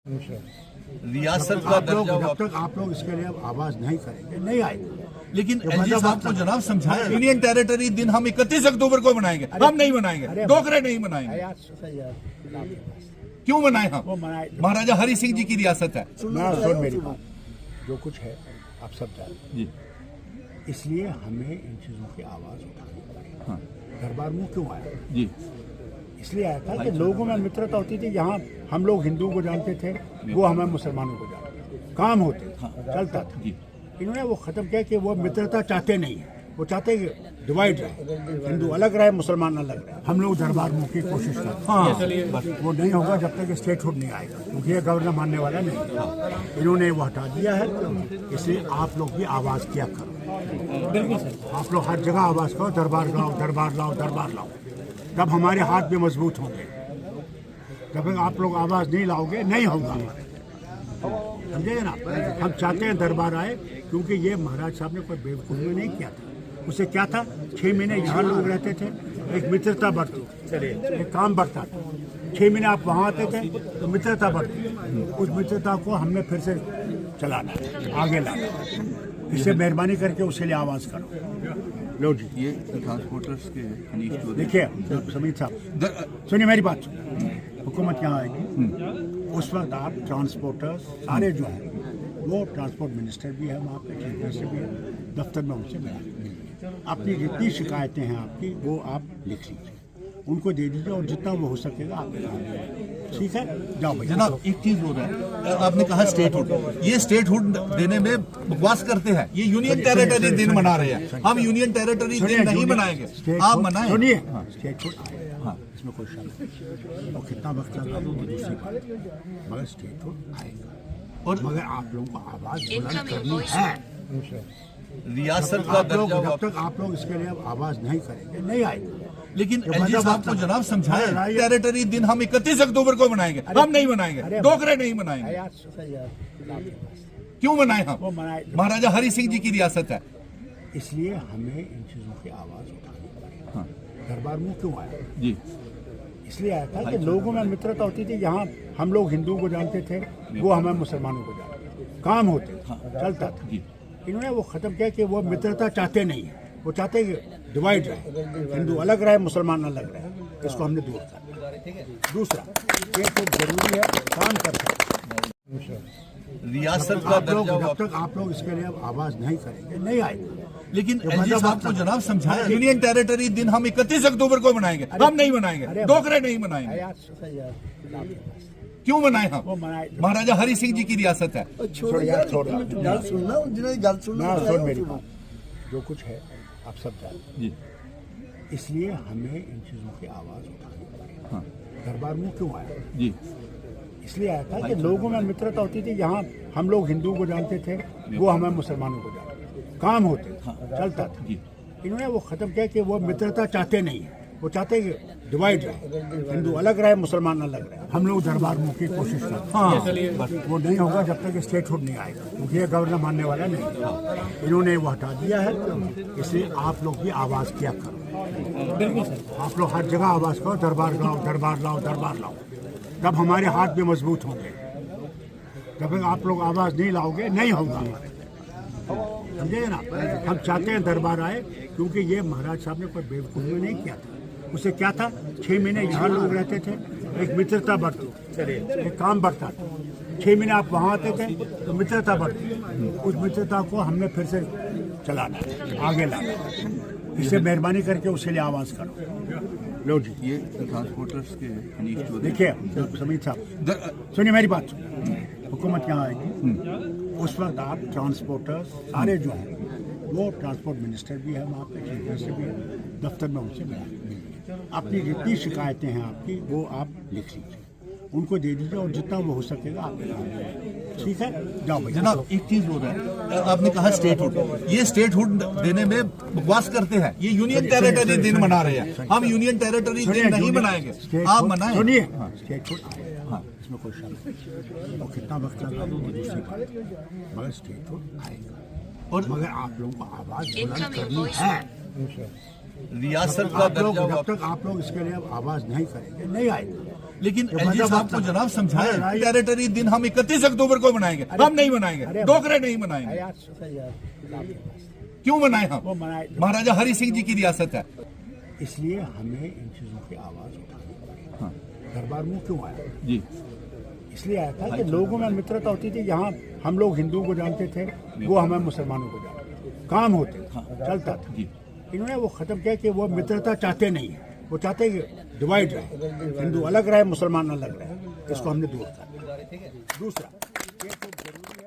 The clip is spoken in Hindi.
रियासत का दर्जा जब तक आप लोग इसके लिए आवाज नहीं करेंगे नहीं आएगा। लेकिन एलजी साहब को जनाब समझाया यूनियन टेरिटरी दिन हम 31 अक्टूबर को मनाएंगे, हम नहीं मनाएंगे, डोगरे नहीं मनाएंगे। क्यों मनाए हम? महाराजा हरि सिंह जी की रियासत है। सुन मेरी बात, जो कुछ है आप सब जानते जी, इसलिए हमें इन चीजों की आवाज उठानी पड़ी। हाँ दरबार मुंह क्यों आया? जी, इसलिए आया था कि लोगों में मित्रता होती थी। यहाँ हम लोग हिंदुओं को जानते थे, वो हमें मुसलमानों को जानते थे, काम होते चलता था। इन्होंने वो खत्म किया कि वो मित्रता चाहते नहीं है, वो चाहते हैं कि डिवाइड रहे, हिंदू अलग रहे, मुसलमान अलग रहे। हम लोग दरबार मुंह की कोशिश करते हैं, वो नहीं होगा जब तक स्टेटहुड नहीं आएगा, क्योंकि ये गवर्नर मानने वाला नहीं। इन्होंने वो हटा दिया है, इसलिए आप लोग भी आवाज किया करो। आप लोग हर जगह आवाज करो, दरबार लाओ, दरबार लाओ, दरबार लाओ। तब हमारे हाथ भी मजबूत होंगे। जब तक आप लोग आवाज नहीं लाओगे नहीं होगा, समझे ना। हम चाहते हैं दरबार आए, क्योंकि ये महाराज साहब ने कोई बेवकूफ़ी नहीं किया था। उसे क्या था, 6 महीने यहाँ लोग रहते थे, एक मित्रता बढ़ती, एक काम बढ़ता था। 6 महीने आप वहाँ आते थे तो मित्रता बढ़ती, उस मित्रता को हमने फिर से चलाना, आगे लाना। इससे मेहरबानी करके उसके लिए आवाज़ करो। लो जी, ये ट्रांसपोर्टर्स के देखिए समीर साहब, सुनिए मेरी बात। हुकूमत यहाँ आएगी, उस वक्त आप ट्रांसपोर्टर्स सारे जो हैं, वो ट्रांसपोर्ट मिनिस्टर भी है वहाँ पे, चीफ मिनिस्टर भी है, दफ्तर में उनसे मिलिए। अपनी जितनी शिकायतें हैं आपकी वो आप लिख लीजिए, उनको दे दीजिए, और जितना वो हो सकेगा आप ठीक है। जाओ भाई। जनाब एक चीज हो रहा है, आपने कहा स्टेटहुड, ये स्टेटहुड देने में बकवास करते हैं। ये यूनियन टेरिटरी दिन मना रहे हैं, हम यूनियन टेरिटरी दिन नहीं मनाएंगे, आप मनाएं। सुनिए, स्टेटहुड आएगा, इसमें कोई शक नहीं। और कितना वक्त लगा वो दूसरी बात, मगर स्टेटहुड आएगा। और मगर आप लोगों को आवाज बुलंद करनी है। रियासत का दर्जा जब तक आप लोग इसके लिए आवाज नहीं करेंगे नहीं आएगा। लेकिन एलजी साहब को जनाब समझाया टेरिटरी दिन हम 31 अक्टूबर को मनाएंगे, हम नहीं मनाएंगे, डोगरे नहीं मनाएंगे। क्यों मनाए हम? महाराजा हरि सिंह जी की रियासत है। इसलिए हमें इन चीजों की आवाज उठानी पड़ी। दरबार मुंह क्यों आया? जी, इसलिए आया था कि लोगों में मित्रता होती थी। यहाँ हम लोग हिंदुओं को जानते थे, वो हमें मुसलमानों को जानते थे, काम होते चलता था। इन्होंने वो खत्म किया कि वो मित्रता चाहते नहीं है, वो चाहते हैं कि डिवाइड रहे, हिंदू अलग रहे, मुसलमान अलग रहे। इसको हमने दूर कर। दूसरा, ये तो जरूरी है, काम करता है। रियासत का दर्जा जब तक आप लोग इसके लिए आवाज नहीं करेंगे नहीं आएगा। लेकिन एलजी साहब को जनाब समझाया यूनियन टेरिटरी दिन हम 31 अक्टूबर को मनाएंगे, हम नहीं मनाएंगे, डोगरे नहीं मनाएंगे। क्यों मनाए हम? महाराजा हरि सिंह जी की रियासत है। सुन मेरी बात, जो कुछ है आप सब जानते हैं। इसलिए हमें इन चीजों की आवाज उठानी पड़ी। दरबार मुंह क्यों आया? जी, इसलिए आया था कि लोगों में मित्रता होती थी। यहाँ हम लोग हिंदुओं को जानते थे, वो हमें मुसलमानों को जानते थे, काम होते चलता था। इन्होंने वो खत्म किया कि वो मित्रता चाहते नहीं है, वो चाहते हैं कि डिवाइड रहे, हिंदू अलग रहे, मुसलमान अलग रहे। हम लोग दरबार मुंह की कोशिश करते हैं, वो नहीं होगा जब तक स्टेटहुड नहीं आएगा, क्योंकि ये गवर्नर मानने वाला नहीं। इन्होंने वो हटा दिया है, इसलिए आप लोग भी आवाज किया करो। आप लोग हर जगह आवाज करो, दरबार लाओ, दरबार लाओ, दरबार लाओ। तब हमारे हाथ भी मजबूत होंगे। जब तक आप लोग आवाज नहीं लाओगे नहीं होगा, समझे ना। हम चाहते हैं दरबार आए, क्योंकि ये महाराज साहब ने कोई बेवकूफ़ी नहीं किया था। उसे क्या था, 6 महीने यहाँ लोग रहते थे, एक मित्रता बढ़ती, एक काम बढ़ता था। 6 महीने आप वहाँ आते थे तो मित्रता बढ़ती, उस मित्रता को हमने फिर से चलाना, आगे लाना। इससे मेहरबानी करके उसके लिए आवाज करो। लो जी, ये ट्रांसपोर्टर्स के देखिए समीर साहब, सुनिए मेरी बात। हुकूमत यहाँ आएगी, उस वक्त आप ट्रांसपोर्टर्स सारे जो हैं, वो ट्रांसपोर्ट मिनिस्टर भी है वहाँ पे, चीफ मिनिस्टर भी है, दफ्तर में उनसे मिलिए। अपनी जितनी शिकायतें हैं आपकी वो आप लिख लीजिए, उनको दे दीजिए, और जितना वो हो सकेगा आप ठीक है। जाओ भाई। जनाब एक चीज हो रहा है, आपने कहा स्टेटहुड, ये स्टेटहुड देने में बकवास करते हैं। ये यूनियन टेरिटरी दिन मना रहे हैं, हम यूनियन टेरिटरी दिन नहीं मनाएंगे, आप मनाएं। सुनिए, स्टेटहुड आएगा, इसमें कोई शक नहीं। और कितना वक्त लगा वो दूसरी बात, मगर स्टेटहुड आएगा। और मगर आप लोगों को आवाज बुलंद करनी है। रियासत का दर्जा जब तक आप लोग इसके लिए आवाज नहीं करेंगे नहीं आएगा। लेकिन जो एलजी मतलब साहब को अपना- जनाब समझाए अरे टेरिटरी दिन हम 31 अक्टूबर को मनाएंगे, हम नहीं मनाएंगे, अरे डोगरे नहीं मनाएंगे। यार सर यार क्यों मनाए हम? वो मनाए महाराजा हरि सिंह जी की रियासत है। इसलिए हमें इन चीजों की आवाज उठानी पड़ी। हाँ। दरबार मुंह क्यों आया? जी इसलिए आया था कि लोगों में मित्रता होती थी। यहाँ हम लोग हिंदुओं को जानते थे, वो हमें मुसलमानों को जानते थे, काम होते थे, चलता था। जी इन्होंने वो खत्म किया कि वो मित्रता चाहते नहीं है, वो चाहते हैं कि डिवाइड रहे, हिंदू अलग रहे, मुसलमान अलग रहे। इसको हमने दूर कर दिया। दूसरा ये तो जरूरी है